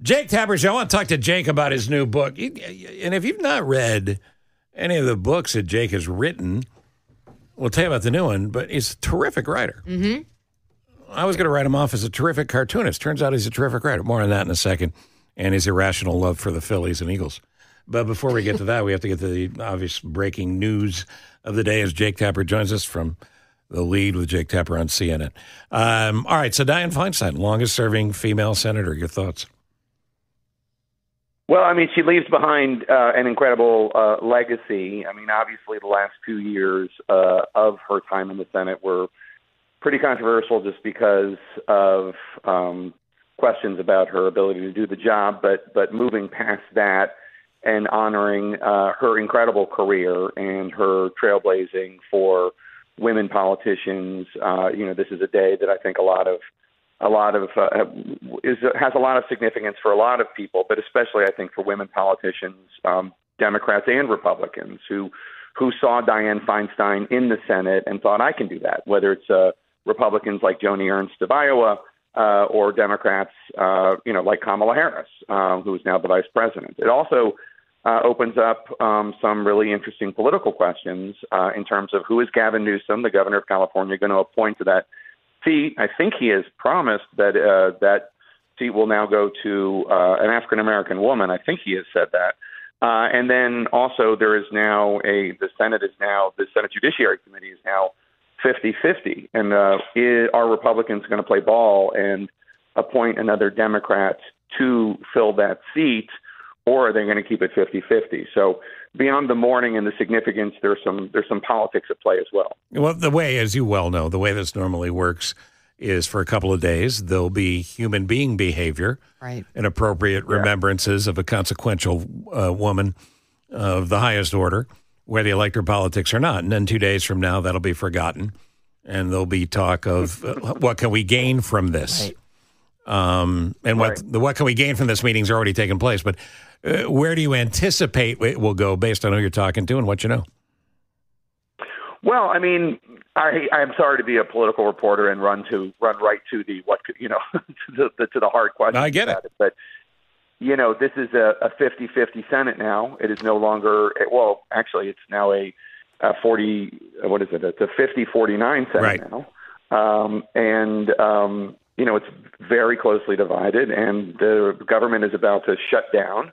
Jake Tapper Show. I want to talk to Jake about his new book. And if you've not read any of the books that Jake has written, we'll tell you about the new one, but he's a terrific writer. Mm-hmm. I was going to write him off as a terrific cartoonist. Turns out he's a terrific writer. More on that in a second. And his irrational love for the Phillies and Eagles. But before we get to that, we have to get to the obvious breaking news of the day as Jake Tapper joins us from The Lead with Jake Tapper on CNN. All right, so Dianne Feinstein, longest-serving female senator. Your thoughts? Well, I mean, she leaves behind an incredible legacy. I mean, obviously, the last 2 years of her time in the Senate were pretty controversial just because of questions about her ability to do the job. But moving past that and honoring her incredible career and her trailblazing for women politicians, this is a day that I think has a lot of significance for a lot of people, but especially I think for women politicians, Democrats and Republicans who saw Dianne Feinstein in the Senate and thought, I can do that, whether it's Republicans like Joni Ernst of Iowa or Democrats, like Kamala Harris, who is now the vice president. It also opens up some really interesting political questions in terms of who is Gavin Newsom, the governor of California, going to appoint to that seat. I think he has promised that that seat will now go to an African-American woman. I think he has said that. And then also there is now the Senate Judiciary Committee is now 50-50. And are Republicans going to play ball and appoint another Democrat to fill that seat, or are they going to keep it 50-50? So beyond the mourning and the significance, there's some politics at play as well. Well, the way, as you well know, the way this normally works is for a couple of days, there'll be human being behavior, right, and appropriate remembrances of a consequential woman of the highest order, whether you like her politics or not. And then 2 days from now, that'll be forgotten, and there'll be talk of what can we gain from this? Right. What can we gain from this meeting's already taken place. But where do you anticipate it will go based on who you're talking to and what you know? Well, I mean, I'm sorry to be a political reporter and run right to the to the hard question. I get it. But this is a 50-50 Senate now. It is no longer actually, it's now a 40. What is it? It's a 50-49 Senate now, it's very closely divided, and the government is about to shut down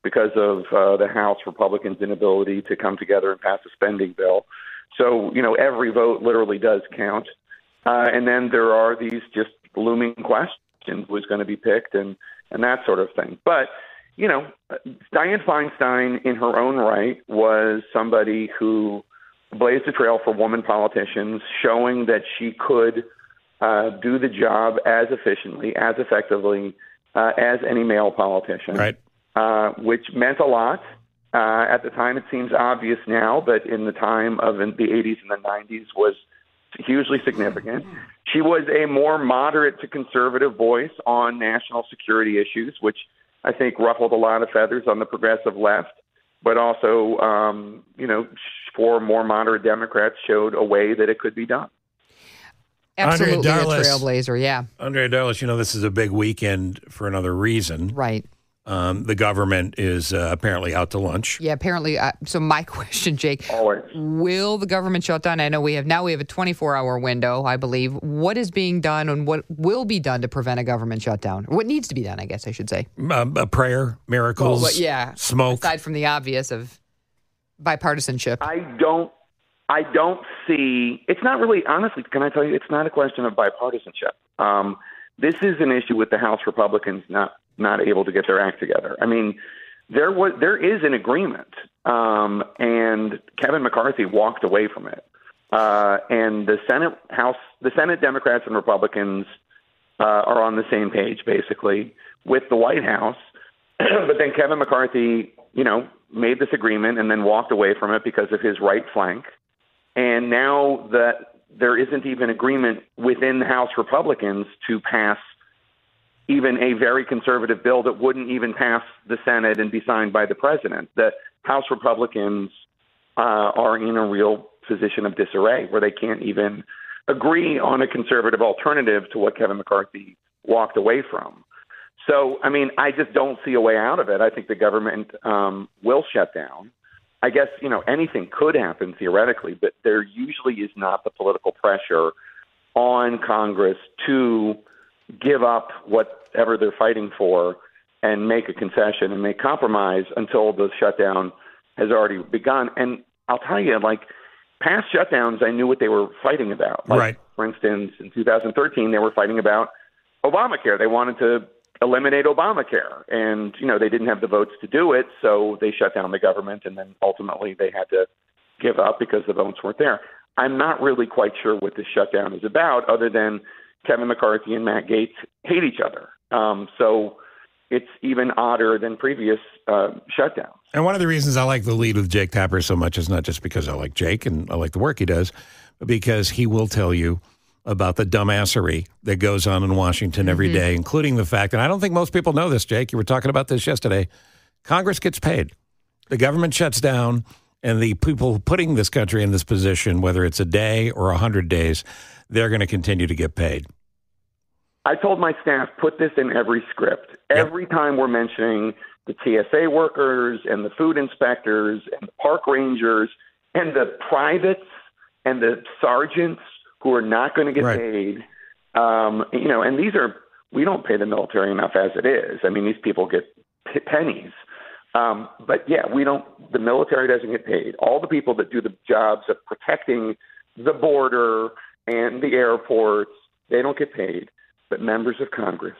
because of the House Republicans' inability to come together and pass a spending bill. So, every vote literally does count. And then there are these just looming questions, who's going to be picked and that sort of thing. But, Dianne Feinstein in her own right was somebody who blazed a trail for woman politicians, showing that she could do the job as efficiently, as effectively as any male politician, right? Which meant a lot. At the time, it seems obvious now, but in the time of the 80s and the 90s was hugely significant. She was a more moderate to conservative voice on national security issues, which I think ruffled a lot of feathers on the progressive left, but also, for more moderate Democrats, showed a way that it could be done. Absolutely a trailblazer, yeah. Andrea Darlis, this is a big weekend for another reason. Right. The government is apparently out to lunch. Yeah, apparently. So my question, Jake, always, will the government shut down? I know we have a 24-hour window, I believe. What is being done and what will be done to prevent a government shutdown? What needs to be done, I guess I should say. A prayer, miracles, smoke. Aside from the obvious of bipartisanship. I don't see, it's not really, honestly, can I tell you, it's not a question of bipartisanship. This is an issue with the House Republicans not able to get their act together. I mean, there is an agreement, and Kevin McCarthy walked away from it. And the Senate Democrats and Republicans are on the same page, basically, with the White House. But then Kevin McCarthy, made this agreement and then walked away from it because of his right flank. And now that there isn't even agreement within the House Republicans to pass even a very conservative bill that wouldn't even pass the Senate and be signed by the president. The House Republicans are in a real position of disarray where they can't even agree on a conservative alternative to what Kevin McCarthy walked away from. So, I mean, I just don't see a way out of it. I think the government will shut down. I guess, anything could happen theoretically, but there usually is not the political pressure on Congress to give up whatever they're fighting for and make a concession and make compromise until the shutdown has already begun. And I'll tell you, like, past shutdowns, I knew what they were fighting about. Like, right. For instance, in 2013, they were fighting about Obamacare. They wanted to eliminate Obamacare, and they didn't have the votes to do it, so they shut down the government, and then ultimately they had to give up because the votes weren't there. I'm not really quite sure what this shutdown is about, other than Kevin McCarthy and Matt Gaetz hate each other. So it's even odder than previous shutdowns. And one of the reasons I like the lead with Jake Tapper so much is not just because I like Jake and I like the work he does, but because he will tell you about the dumbassery that goes on in Washington every day, including the fact, and I don't think most people know this, Jake, you were talking about this yesterday, Congress gets paid. The government shuts down, and the people putting this country in this position, whether it's a day or 100 days, they're going to continue to get paid. I told my staff, put this in every script. Every time we're mentioning the TSA workers and the food inspectors and the park rangers and the privates and the sergeants who are not going to get paid, and we don't pay the military enough as it is. I mean, these people get pennies. But the military doesn't get paid. All the people that do the jobs of protecting the border and the airports, they don't get paid. But members of Congress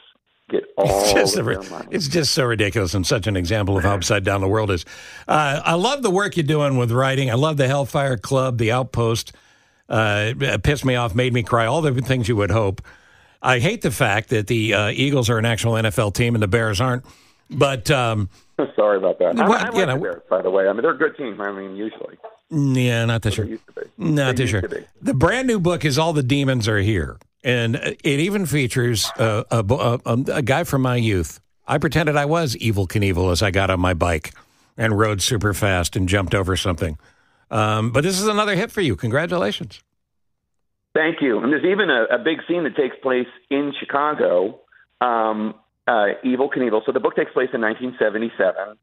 get all of their money. It's just so ridiculous and such an example of how upside down the world is. I love the work you're doing with writing. I love the Hellfire Club, the Outpost. Pissed me off, made me cry, all the things you would hope. I hate the fact that the Eagles are an actual NFL team and the Bears aren't. But sorry about that. I like the Bears, by the way. I mean, they're a good team. I mean, usually. Yeah, not this year. Not this year. The brand new book is All the Demons Are Here. And it even features a guy from my youth. I pretended I was Evel Knievel as I got on my bike and rode super fast and jumped over something. But this is another hit for you. Congratulations. Thank you. And there's even a big scene that takes place in Chicago, Evel Knievel. So the book takes place in 1977,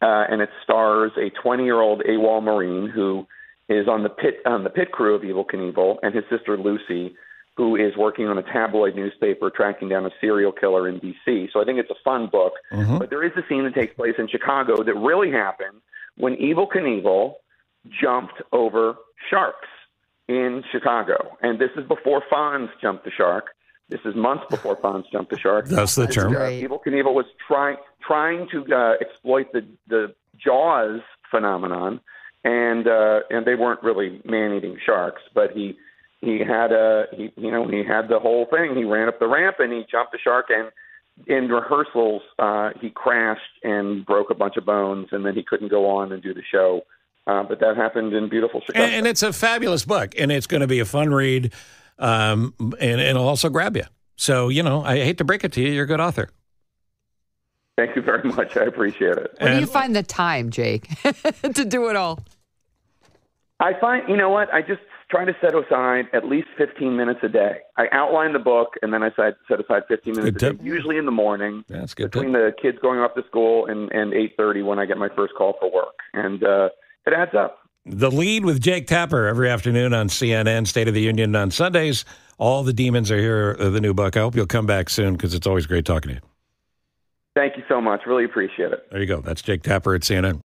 and it stars a 20-year-old AWOL Marine who is on the pit crew of Evel Knievel, and his sister Lucy, who is working on a tabloid newspaper tracking down a serial killer in D.C. So I think it's a fun book. But there is a scene that takes place in Chicago that really happened when Evel Knievel jumped over sharks in Chicago. And this is before Fonz jumped the shark. This is months before Fonz jumped the shark. That's the term. Evel Knievel was trying to exploit the Jaws phenomenon, and they weren't really man-eating sharks, but he had the whole thing. He ran up the ramp and he jumped the shark, and in rehearsals he crashed and broke a bunch of bones, and then he couldn't go on and do the show. But that happened in beautiful Chicago. And it's a fabulous book, and it's going to be a fun read, and it'll also grab you. So, I hate to break it to you, you're a good author. Thank you very much. I appreciate it. Where do you find the time, Jake, to do it all? I find, I just try to set aside at least 15 minutes a day. I outline the book, and then I set aside 15 minutes a day, usually in the morning. That's good. Between the kids going off to school and 8:30 when I get my first call for work. And it adds up. The Lead with Jake Tapper every afternoon on CNN, State of the Union on Sundays. All the Demons Are Here, the new book. I hope you'll come back soon because it's always great talking to you. Thank you so much. Really appreciate it. There you go. That's Jake Tapper at CNN.